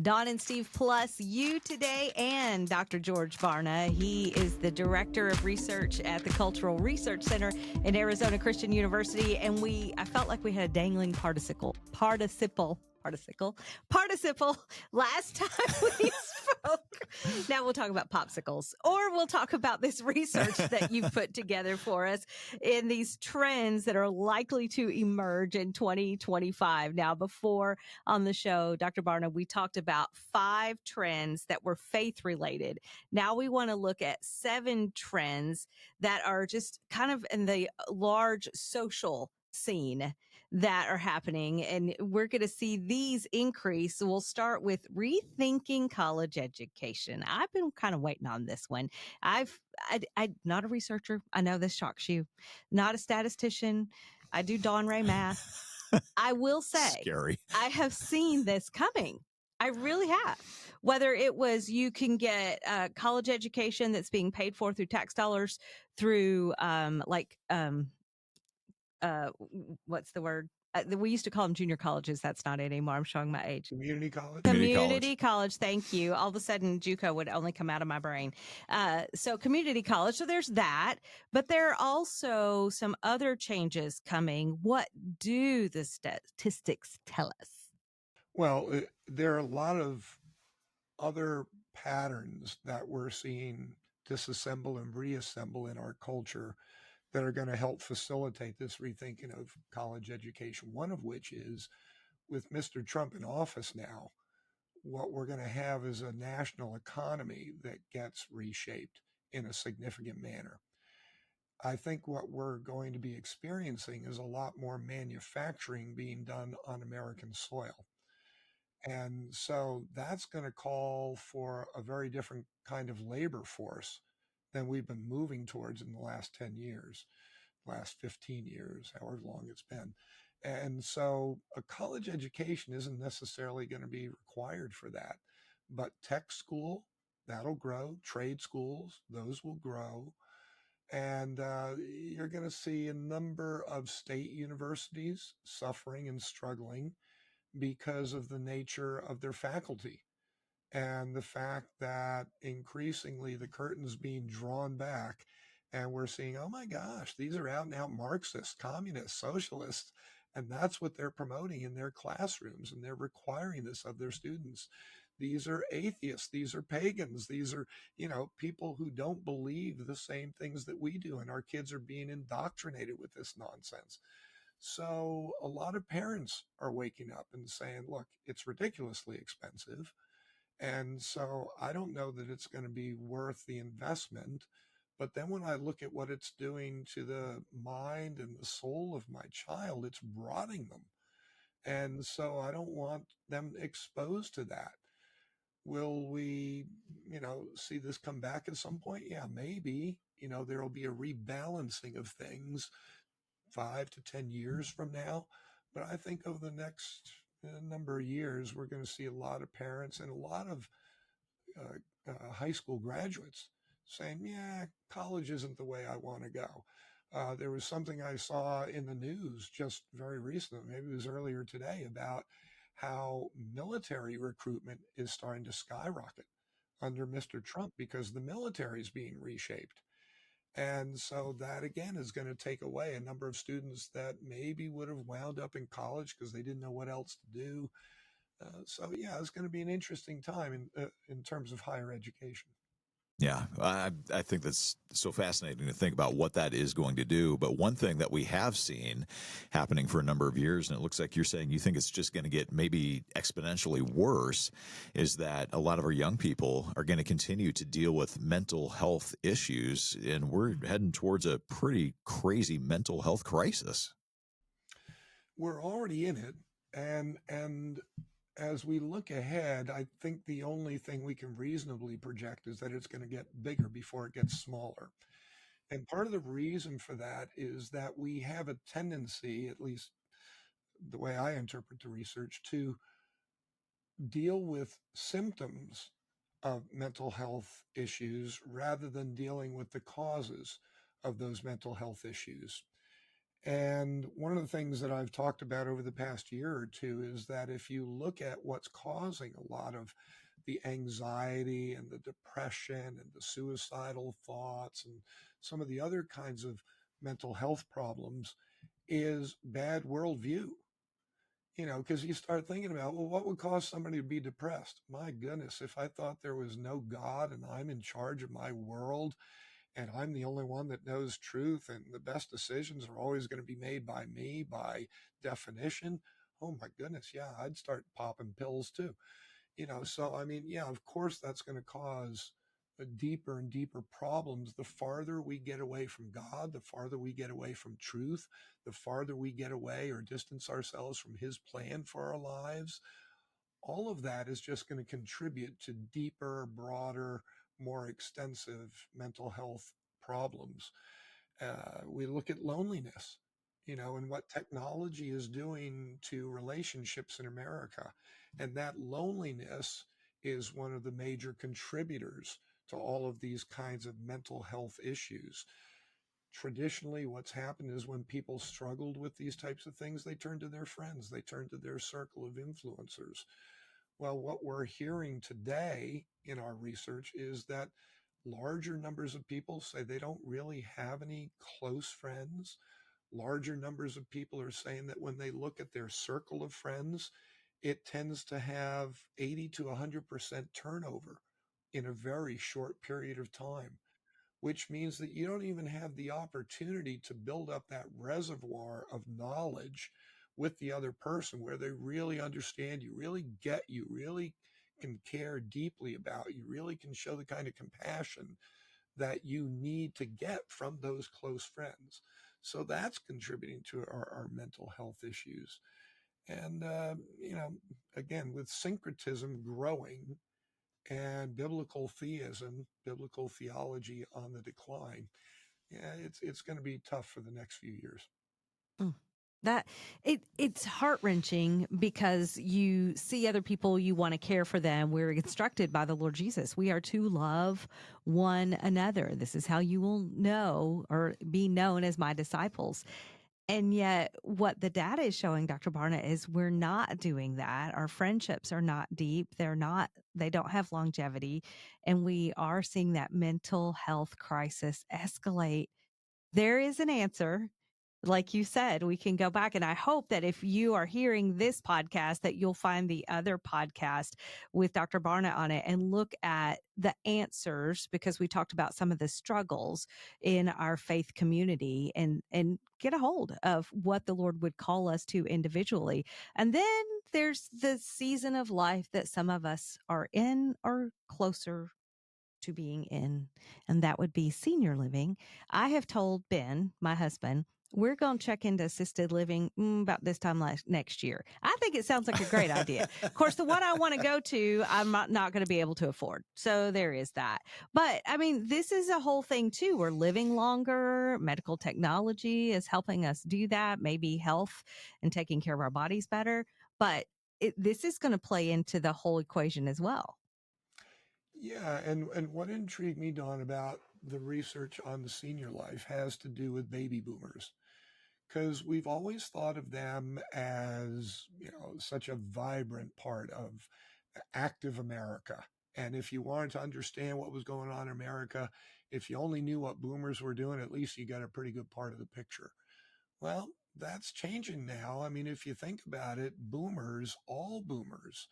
Don and Steve plus you today, and Dr. George Barna. He is the Director of Research at the Cultural Research Center in Arizona Christian University. And I felt like we had a dangling participle last time we spoke. Now we'll talk about popsicles, or we'll talk about this research that you've put together for us in these trends that are likely to emerge in 2025. Now, before on the show, Dr. Barna, we talked about 5 trends that were faith related. Now we want to look at 7 trends that are just kind of in the large social scene that are happening, and we're going to see these increase. So we'll start with rethinking college education. I've been kind of waiting on this one. I'm not a researcher. I know this shocks you. Not a statistician. I do Dawn Ray math. I will say, scary. I have seen this coming. I really have. Whether it was you can get college education that's being paid for through tax dollars, through what's the word? We used to call them junior colleges. That's not it anymore. I'm showing my age. Community college. Community college. Thank you. All of a sudden, JUCO would only come out of my brain. So community college. So there's that. But there are also some other changes coming. What do the statistics tell us? Well, there are a lot of other patterns that we're seeing disassemble and reassemble in our culture that are going to help facilitate this rethinking of college education. One of which is, with Mr. Trump in office now, what we're going to have is a national economy that gets reshaped in a significant manner. I think what we're going to be experiencing is a lot more manufacturing being done on American soil. And so that's going to call for a very different kind of labor force than we've been moving towards in the last 10 years, last 15 years, however long it's been. And so a college education isn't necessarily going to be required for that. But tech school, that'll grow. Trade schools, those will grow. And you're going to see a number of state universities suffering and struggling because of the nature of their faculty and the fact that increasingly the curtain's being drawn back and we're seeing, oh my gosh, these are out and out Marxists, communists, socialists, and that's what they're promoting in their classrooms, and they're requiring this of their students. These are atheists, these are pagans, these are, people who don't believe the same things that we do, and our kids are being indoctrinated with this nonsense. So a lot of parents are waking up and saying, look, it's ridiculously expensive. And so I don't know that it's going to be worth the investment. But then when I look at what it's doing to the mind and the soul of my child, it's rotting them. And so I don't want them exposed to that. Will we, see this come back at some point? Yeah, maybe. There will be a rebalancing of things 5 to 10 years from now. But I think over the next number of years, we're going to see a lot of parents and a lot of high school graduates saying, yeah, college isn't the way I want to go. There was something I saw in the news just very recently, maybe it was earlier today, about how military recruitment is starting to skyrocket under Mr. Trump because the military is being reshaped. And so that, again, is going to take away a number of students that maybe would have wound up in college because they didn't know what else to do. So it's going to be an interesting time in terms of higher education. Yeah, I think that's so fascinating to think about what that is going to do. But one thing that we have seen happening for a number of years, and it looks like you're saying you think it's just going to get maybe exponentially worse, is that a lot of our young people are going to continue to deal with mental health issues, and we're heading towards a pretty crazy mental health crisis. We're already in it, and as we look ahead, I think the only thing we can reasonably project is that it's going to get bigger before it gets smaller. And part of the reason for that is that we have a tendency, at least the way I interpret the research, to deal with symptoms of mental health issues rather than dealing with the causes of those mental health issues. And one of the things that I've talked about over the past year or two is that if you look at what's causing a lot of the anxiety and the depression and the suicidal thoughts and some of the other kinds of mental health problems, is bad worldview. Because you start thinking about, well, what would cause somebody to be depressed? My goodness, if I thought there was no God and I'm in charge of my world and I'm the only one that knows truth and the best decisions are always going to be made by me by definition, oh my goodness, yeah, I'd start popping pills too. So I mean, yeah, of course that's going to cause deeper and deeper problems. The farther we get away from God, the farther we get away from truth, the farther we get away or distance ourselves from his plan for our lives, all of that is just going to contribute to deeper, broader, more extensive mental health problems. We look at loneliness, and what technology is doing to relationships in America. And that loneliness is one of the major contributors to all of these kinds of mental health issues. Traditionally, what's happened is when people struggled with these types of things, they turned to their friends, they turned to their circle of influencers. Well, what we're hearing today in our research is that larger numbers of people say they don't really have any close friends. Larger numbers of people are saying that when they look at their circle of friends, it tends to have 80 to 100% turnover in a very short period of time, which means that you don't even have the opportunity to build up that reservoir of knowledge with the other person where they really understand you, really get you, really can care deeply about you, really can show the kind of compassion that you need to get from those close friends. So that's contributing to our mental health issues. And, again, with syncretism growing and biblical theism, biblical theology on the decline, yeah, it's going to be tough for the next few years. Mm. That it's heart-wrenching because you see other people, you want to care for them. We're instructed by the Lord Jesus. We are to love one another. This is how you will know or be known as my disciples. And yet what the data is showing, Dr. Barna, is we're not doing that. Our friendships are not deep. They don't have longevity. And we are seeing that mental health crisis escalate. There is an answer. Like you said, we can go back. And I hope that if you are hearing this podcast, that you'll find the other podcast with Dr. Barna on it and look at the answers, because we talked about some of the struggles in our faith community, and get a hold of what the Lord would call us to individually. And then there's the season of life that some of us are in or closer to being in, and that would be senior living. I have told Ben, my husband, we're going to check into assisted living about this time next year. I think it sounds like a great idea. Of course, the one I want to go to, I'm not going to be able to afford. So there is that. But I mean, this is a whole thing too. We're living longer. Medical technology is helping us do that, maybe health and taking care of our bodies better. But this is going to play into the whole equation as well. Yeah, and what intrigued me, Don, about the research on the senior life has to do with baby boomers, because we've always thought of them as, such a vibrant part of active America. And if you wanted to understand what was going on in America, if you only knew what boomers were doing, at least you got a pretty good part of the picture. Well, that's changing now. I mean, if you think about it, all boomers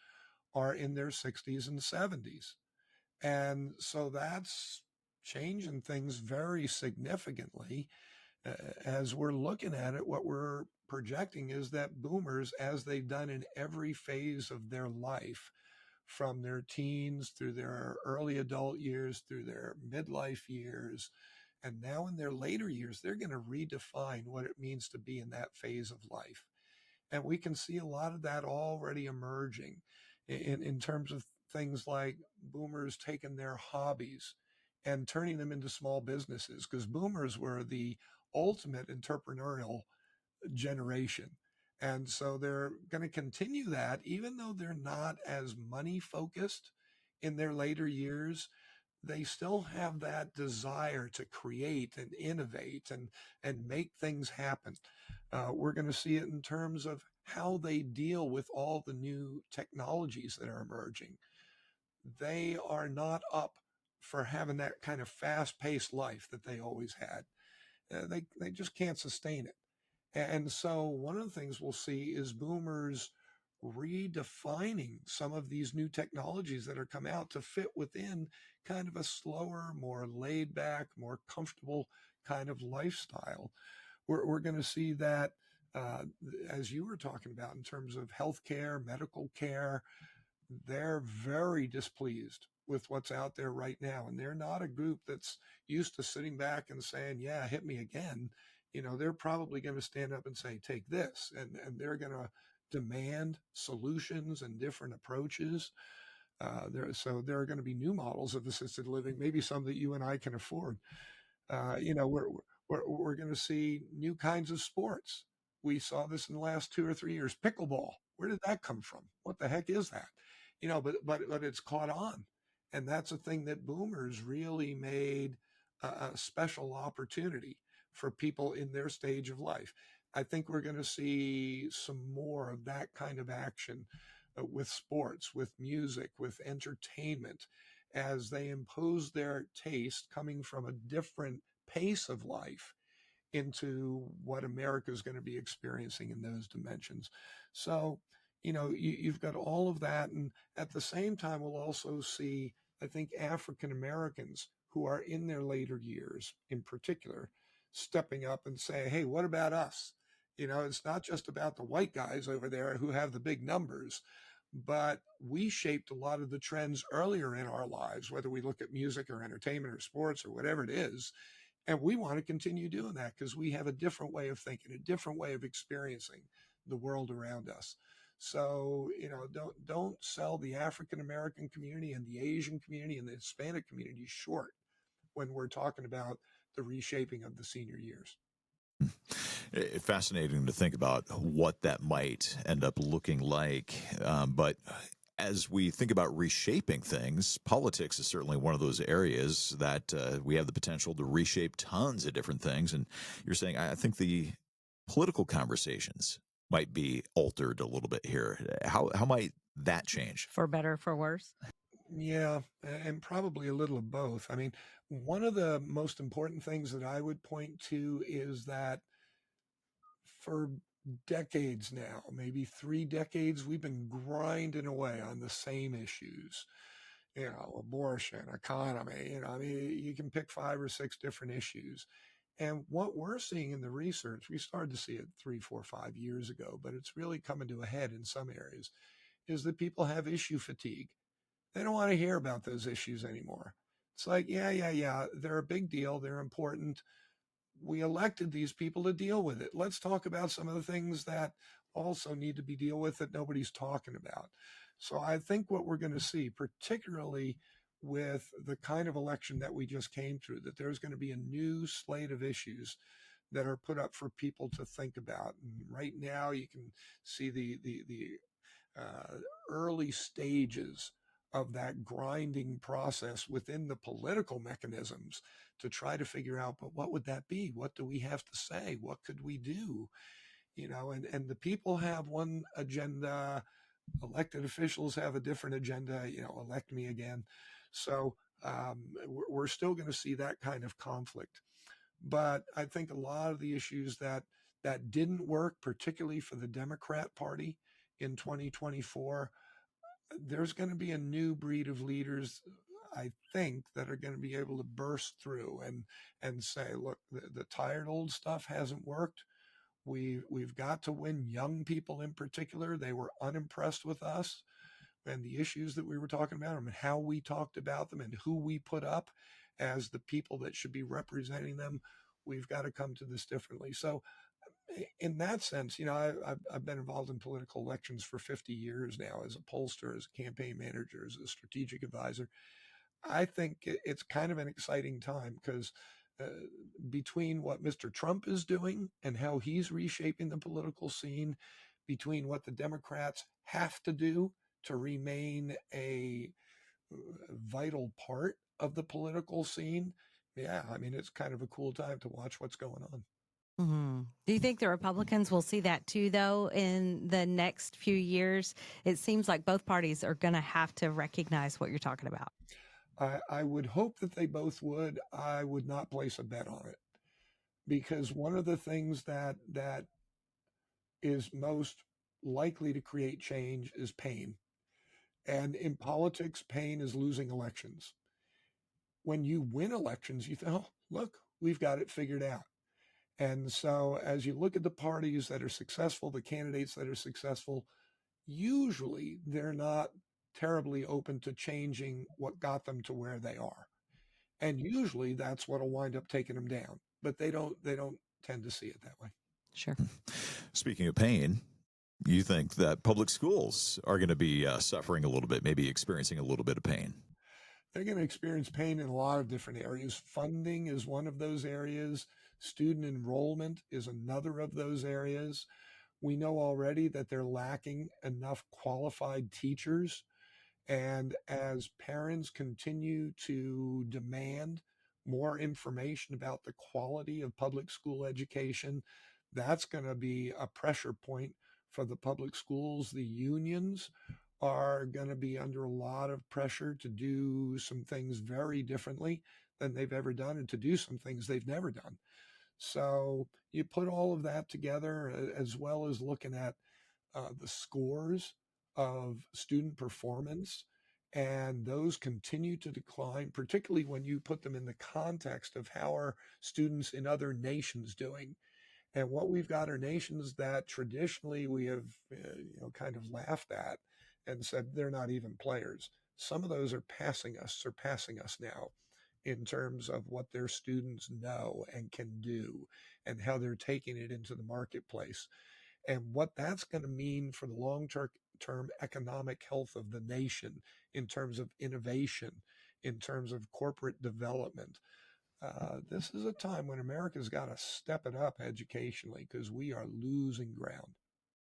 are in their 60s and 70s. And so that's changing things very significantly. As we're looking at it, what we're projecting is that boomers, as they've done in every phase of their life, from their teens through their early adult years, through their midlife years, and now in their later years, they're going to redefine what it means to be in that phase of life. And we can see a lot of that already emerging in terms of things like boomers taking their hobbies and turning them into small businesses, because boomers were the ultimate entrepreneurial generation. And so they're going to continue that, even though they're not as money focused in their later years. they still have that desire to create and innovate and make things happen. We're going to see it in terms of how they deal with all the new technologies that are emerging. They are not up for having that kind of fast-paced life that they always had. They just can't sustain it. And so one of the things we'll see is boomers redefining some of these new technologies that are come out to fit within kind of a slower, more laid back, more comfortable kind of lifestyle. We're going to see that, uh, as you were talking about, in terms of healthcare, medical care, they're very displeased with what's out there right now. And they're not a group that's used to sitting back and saying, yeah, hit me again. They're probably going to stand up and say, take this. And they're going to demand solutions and different approaches. So there are going to be new models of assisted living, maybe some that you and I can afford. Uh, you know, we're we're going to see new kinds of sports. We saw this in the last 2 or 3 years. Pickleball. Where did that come from? What the heck is that? But it's caught on, and that's a thing that boomers really made a special opportunity for people in their stage of life. I think we're going to see some more of that kind of action with sports, with music, with entertainment, as they impose their taste coming from a different pace of life into what America is going to be experiencing in those dimensions. So, you've got all of that. And at the same time, we'll also see, I think, African Americans who are in their later years in particular stepping up and say, hey, what about us? It's not just about the white guys over there who have the big numbers, but we shaped a lot of the trends earlier in our lives, whether we look at music or entertainment or sports or whatever it is. And we want to continue doing that because we have a different way of thinking, a different way of experiencing the world around us. So, don't sell the African American community and the Asian community and the Hispanic community short when we're talking about the reshaping of the senior years. Fascinating to think about what that might end up looking like. But as we think about reshaping things, politics is certainly one of those areas that we have the potential to reshape tons of different things. And you're saying, I think the political conversations might be altered a little bit here. How might that change? For better, for worse. Yeah, and probably a little of both. I mean, one of the most important things that I would point to is that for decades now, maybe 3 decades, we've been grinding away on the same issues. Abortion, economy, I mean, you can pick 5 or 6 different issues. And what we're seeing in the research, we started to see it 3, 4, 5 years ago, but it's really coming to a head in some areas, is that people have issue fatigue. They don't want to hear about those issues anymore. It's like, yeah, yeah, yeah, they're a big deal. They're important. We elected these people to deal with it. Let's talk about some of the things that also need to be dealt with that nobody's talking about. So I think what we're going to see, particularly with the kind of election that we just came through, that there's going to be a new slate of issues that are put up for people to think about. And right now, you can see the early stages of that grinding process within the political mechanisms to try to figure out, but what would that be? What do we have to say? What could we do? And the people have one agenda, elected officials have a different agenda, elect me again. So we're still going to see that kind of conflict. But I think a lot of the issues that didn't work, particularly for the Democrat Party in 2024, there's going to be a new breed of leaders, I think, that are going to be able to burst through and say, look, the tired old stuff hasn't worked. We've got to win young people in particular. They were unimpressed with us and the issues that we were talking about them and how we talked about them and who we put up as the people that should be representing them. We've got to come to this differently. So in that sense, I've been involved in political elections for 50 years now as a pollster, as a campaign manager, as a strategic advisor. I think it's kind of an exciting time because uh, between what Mr. Trump is doing and how he's reshaping the political scene, between what the Democrats have to do to remain a vital part of the political scene, yeah, I mean, it's kind of a cool time to watch what's going on. Do you think the Republicans will see that too, though, in the next few years? It seems like both parties are going to have to recognize what you're talking about. I would hope that they both would. I would not place a bet on it because one of the things that is most likely to create change is pain. And in politics, pain is losing elections. When you win elections, you think, oh, look, we've got it figured out. And so as you look at the parties that are successful, the candidates that are successful, usually they're not terribly open to changing what got them to where they are. And usually that's what'll wind up taking them down. But they don't tend to see it that way. Sure. Speaking of pain, you think that public schools are going to be suffering a little bit, maybe experiencing a little bit of pain? They're going to experience pain in a lot of different areas. Funding is one of those areas. Student enrollment is another of those areas. We know already that they're lacking enough qualified teachers. And as parents continue to demand more information about the quality of public school education, that's going to be a pressure point for the public schools. The unions are going to be under a lot of pressure to do some things very differently than they've ever done and to do some things they've never done. So you put all of that together, as well as looking at the scores of student performance, and those continue to decline, particularly when you put them in the context of how are students in other nations doing. And what we've got are nations that traditionally we have, kind of laughed at and said they're not even players. Some of those are surpassing us now in terms of what their students know and can do and how they're taking it into the marketplace and what that's going to mean for the long-term economic health of the nation in terms of innovation, in terms of corporate development. This is a time when America's got to step it up educationally because we are losing ground.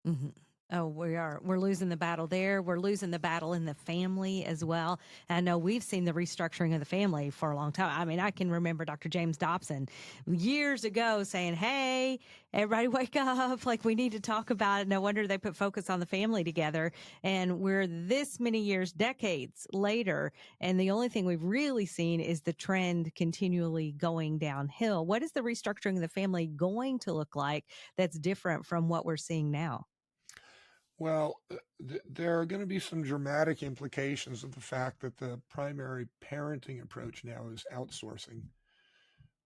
hmm Oh, we are. We're losing the battle there. We're losing the battle in the family as well. And I know we've seen the restructuring of the family for a long time. I mean, I can remember Dr. James Dobson years ago saying, "Hey, everybody wake up. Like, we need to talk about it." No wonder they put focus on the family together. And we're this many years, decades later. And the only thing we've really seen is the trend continually going downhill. What is the restructuring of the family going to look like that's different from what we're seeing now? Well, there are going to be some dramatic implications of the fact that the primary parenting approach now is outsourcing.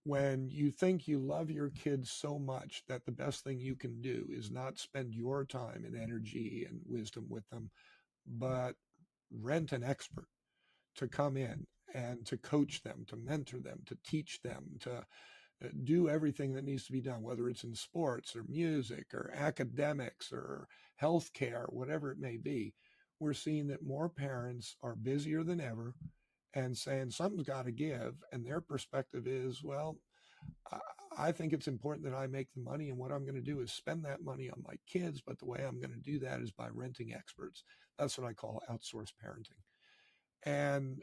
When you think you love your kids so much that the best thing you can do is not spend your time and energy and wisdom with them, but rent an expert to come in and to coach them, to mentor them, to teach them, to do everything that needs to be done, whether it's in sports or music or academics or healthcare, whatever it may be. We're seeing that more parents are busier than ever and saying something's got to give. And their perspective is, well, I think it's important that I make the money, and what I'm going to do is spend that money on my kids. But the way I'm going to do that is by renting experts. That's what I call outsourced parenting. And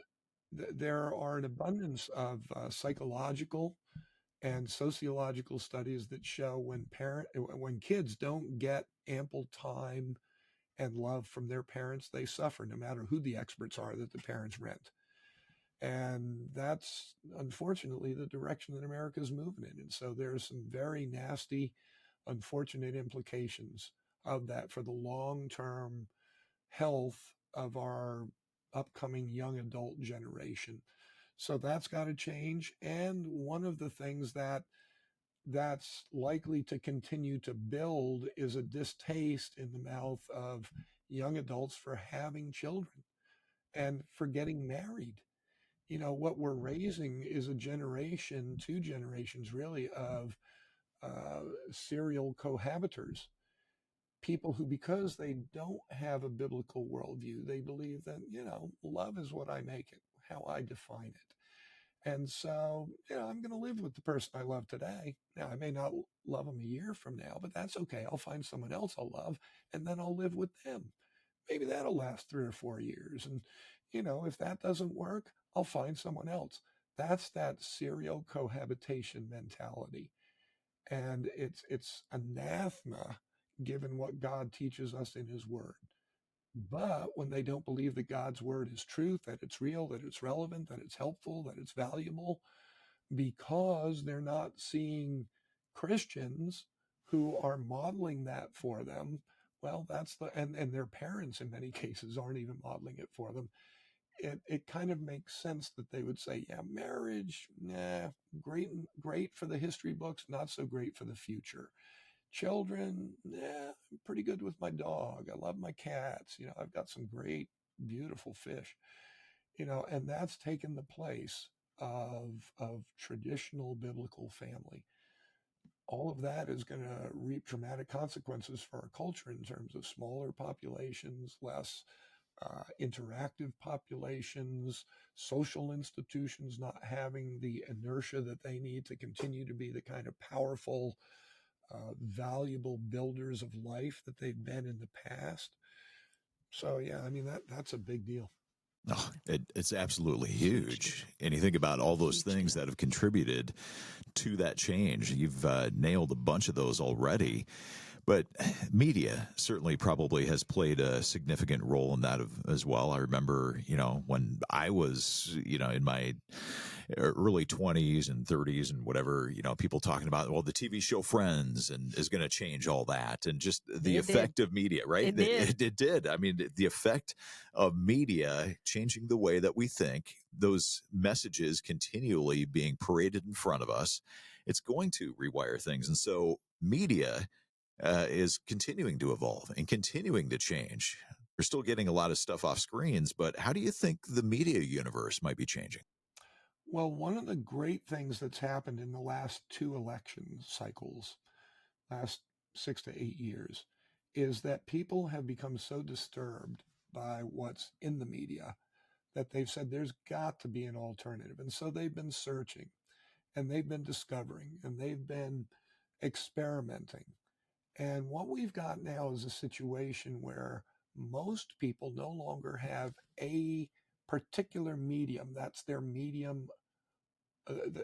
there are an abundance of psychological and sociological studies that show when kids don't get ample time and love from their parents, they suffer no matter who the experts are that the parents rent. And that's unfortunately the direction that America is moving in. And so there's some very nasty, unfortunate implications of that for the long term health of our upcoming young adult generation. So that's got to change. And one of the things that's likely to continue to build is a distaste in the mouth of young adults for having children and for getting married. What we're raising is a generation, two generations really, of serial cohabitors, people who, because they don't have a biblical worldview, they believe that, love is what I make it, how I define it. And so, I'm going to live with the person I love today. Now, I may not love them a year from now, but that's okay. I'll find someone else I'll love, and then I'll live with them. Maybe that'll last 3 or 4 years. And, if that doesn't work, I'll find someone else. That's that serial cohabitation mentality. And it's anathema given what God teaches us in his word. But when they don't believe that God's word is truth, that it's real, that it's relevant, that it's helpful, that it's valuable, because they're not seeing Christians who are modeling that for them, well, and their parents in many cases aren't even modeling it for them. It kind of makes sense that they would say, yeah, marriage, nah, great for the history books, not so great for the future. Children, yeah, I'm pretty good with my dog. I love my cats. I've got some great, beautiful fish. And that's taken the place of traditional biblical family. All of that is going to reap dramatic consequences for our culture in terms of smaller populations, less interactive populations, social institutions not having the inertia that they need to continue to be the kind of powerful, valuable builders of life that they've been in the past. So yeah, I mean that's a big deal. Oh, it's absolutely huge. And you think about all those Huge things deal. that have contributed to that change. You've nailed a bunch of those already. But media certainly probably has played a significant role in that as well. I remember, when I was, in my early 20s and 30s and whatever, people talking about, well, the TV show Friends and is going to change all that. And just the It did. effect of media, right? It did. It did. I mean, the effect of media changing the way that we think, those messages continually being paraded in front of us, it's going to rewire things. And so media is continuing to evolve and continuing to change. We're still getting a lot of stuff off screens, but how do you think the media universe might be changing? Well, one of the great things that's happened in the last two election cycles, last 6 to 8 years, is that people have become so disturbed by what's in the media that they've said there's got to be an alternative. And so they've been searching and they've been discovering and they've been experimenting. And what we've got now is a situation where most people no longer have a particular medium. That's their medium,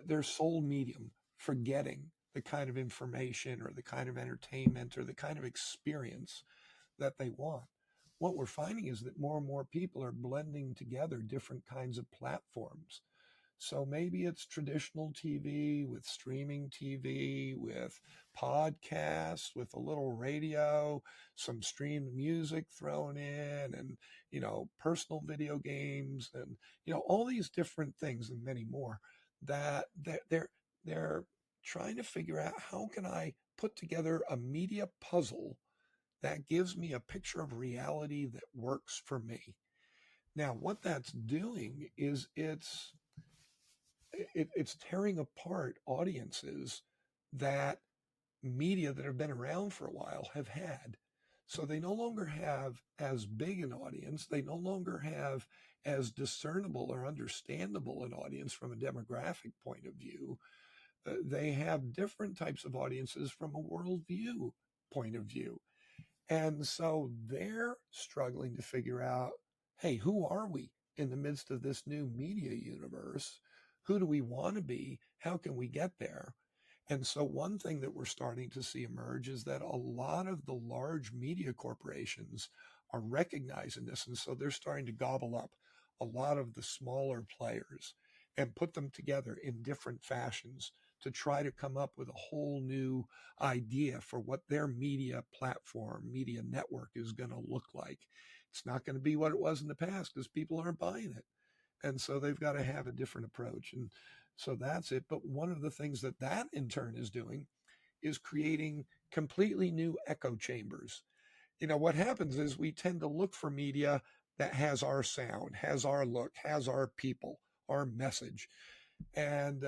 their sole medium for getting the kind of information or the kind of entertainment or the kind of experience that they want. What we're finding is that more and more people are blending together different kinds of platforms. So maybe it's traditional TV with streaming TV, with podcasts, with a little radio, some streamed music thrown in, and, personal video games, and, all these different things and many more that they're trying to figure out how can I put together a media puzzle that gives me a picture of reality that works for me. Now, what that's doing is it's tearing apart audiences that media that have been around for a while have had. So they no longer have as big an audience. They no longer have as discernible or understandable an audience from a demographic point of view. They have different types of audiences from a worldview point of view. And so they're struggling to figure out, hey, who are we in the midst of this new media universe? Who do we want to be? How can we get there? And so one thing that we're starting to see emerge is that a lot of the large media corporations are recognizing this. And so they're starting to gobble up a lot of the smaller players and put them together in different fashions to try to come up with a whole new idea for what their media platform, media network is going to look like. It's not going to be what it was in the past because people aren't buying it. And so they've got to have a different approach. And so that's it. But one of the things that in turn is doing is creating completely new echo chambers. What happens is we tend to look for media that has our sound, has our look, has our people, our message. And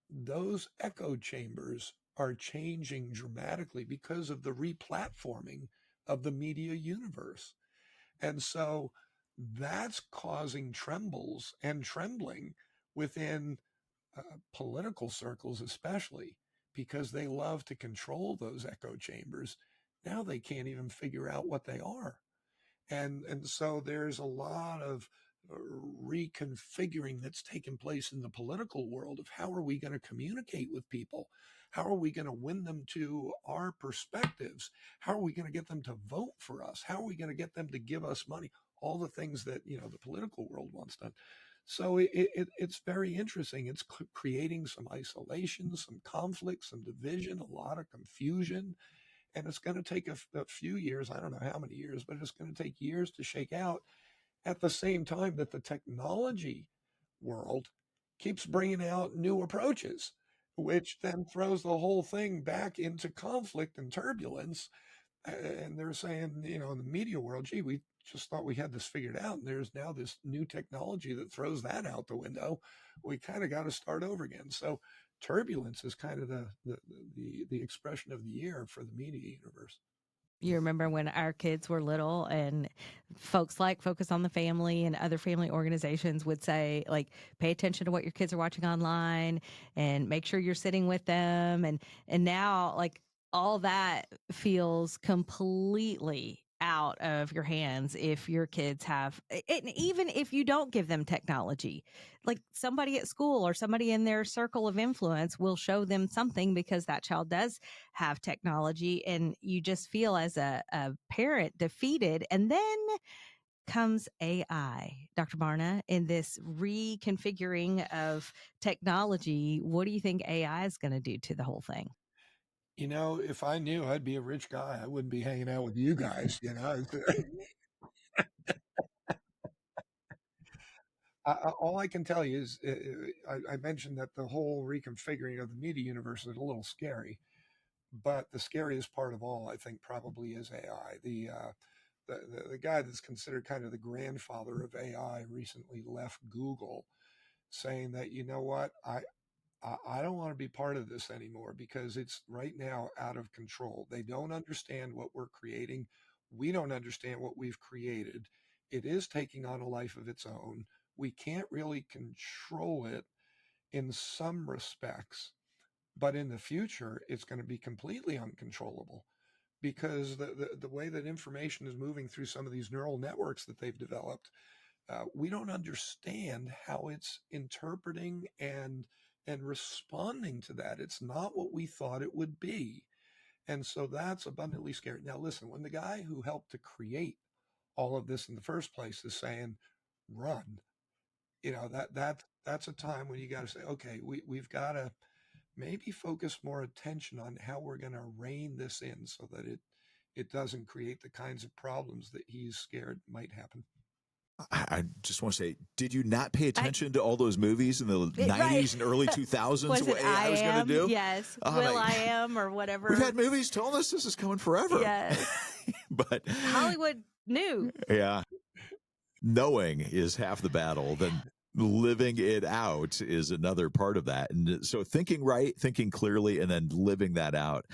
those echo chambers are changing dramatically because of the replatforming of the media universe. And so that's causing trembles and trembling within political circles, especially because they love to control those echo chambers. Now they can't even figure out what they are. And so there's a lot of reconfiguring that's taken place in the political world of how are we going to communicate with people? How are we going to win them to our perspectives? How are we going to get them to vote for us? How are we going to get them to give us money? All the things that, the political world wants done. So it's very interesting. It's creating some isolation, some conflict, some division, a lot of confusion. And it's going to take a few years. I don't know how many years, but it's going to take years to shake out, at the same time that the technology world keeps bringing out new approaches, which then throws the whole thing back into conflict and turbulence. And they're saying, in the media world, gee, we just thought we had this figured out. And there's now this new technology that throws that out the window. We kind of got to start over again. So turbulence is kind of the expression of the year for the media universe. You remember when our kids were little and folks like Focus on the Family and other family organizations would say, like, pay attention to what your kids are watching online and make sure you're sitting with them. And now, like, all that feels completely out of your hands if your kids have, and even if you don't give them technology, like somebody at school or somebody in their circle of influence will show them something because that child does have technology, and you just feel as a parent defeated. And then comes AI, Dr. Barna, in this reconfiguring of technology. What do you think AI is going to do to the whole thing? If I knew, I'd be a rich guy. I wouldn't be hanging out with you guys. All I can tell you is I mentioned that the whole reconfiguring of the media universe is a little scary, but the scariest part of all, I think, probably is AI. The guy that's considered kind of the grandfather of AI recently left Google, saying that, you know what, I don't want to be part of this anymore because it's right now out of control. They don't understand what we're creating. We don't understand what we've created. It is taking on a life of its own. We can't really control it in some respects, but in the future, it's going to be completely uncontrollable because the way that information is moving through some of these neural networks that they've developed, we don't understand how it's interpreting and responding to that. It's not what we thought it would be. And so that's abundantly scary. Now, listen, when the guy who helped to create all of this in the first place is saying, run, that's a time when you got to say, okay, we've got to maybe focus more attention on how we're going to rein this in so that it doesn't create the kinds of problems that he's scared might happen. I just want to say, did you not pay I, attention to all those movies in the right. 90s and early 2000s? Was What it AI was going to do? Yes. Will I Am or whatever. We've had movies telling us this is coming forever. Yes. But Hollywood knew. Yeah. Knowing is half the battle. Then living it out is another part of that. And so thinking right, thinking clearly, and then living that out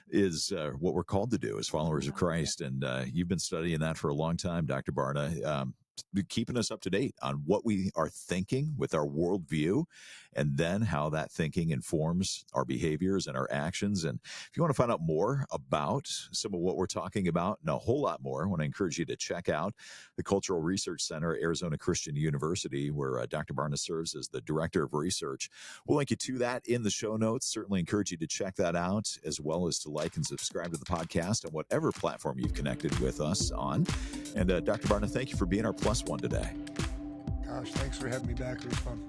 is what we're called to do as followers of Christ. And you've been studying that for a long time, Dr. Barna. Keeping us up to date on what we are thinking with our worldview, and then how that thinking informs our behaviors and our actions. And if you want to find out more about some of what we're talking about and a whole lot more, I want to encourage you to check out the Cultural Research Center at Arizona Christian University, where Dr. Barna serves as the Director of Research. We'll link you to that in the show notes. Certainly encourage you to check that out, as well as to like and subscribe to the podcast on whatever platform you've connected with us on. And Dr. Barna, thank you for being our plus one today. Gosh, thanks for having me back. It was fun.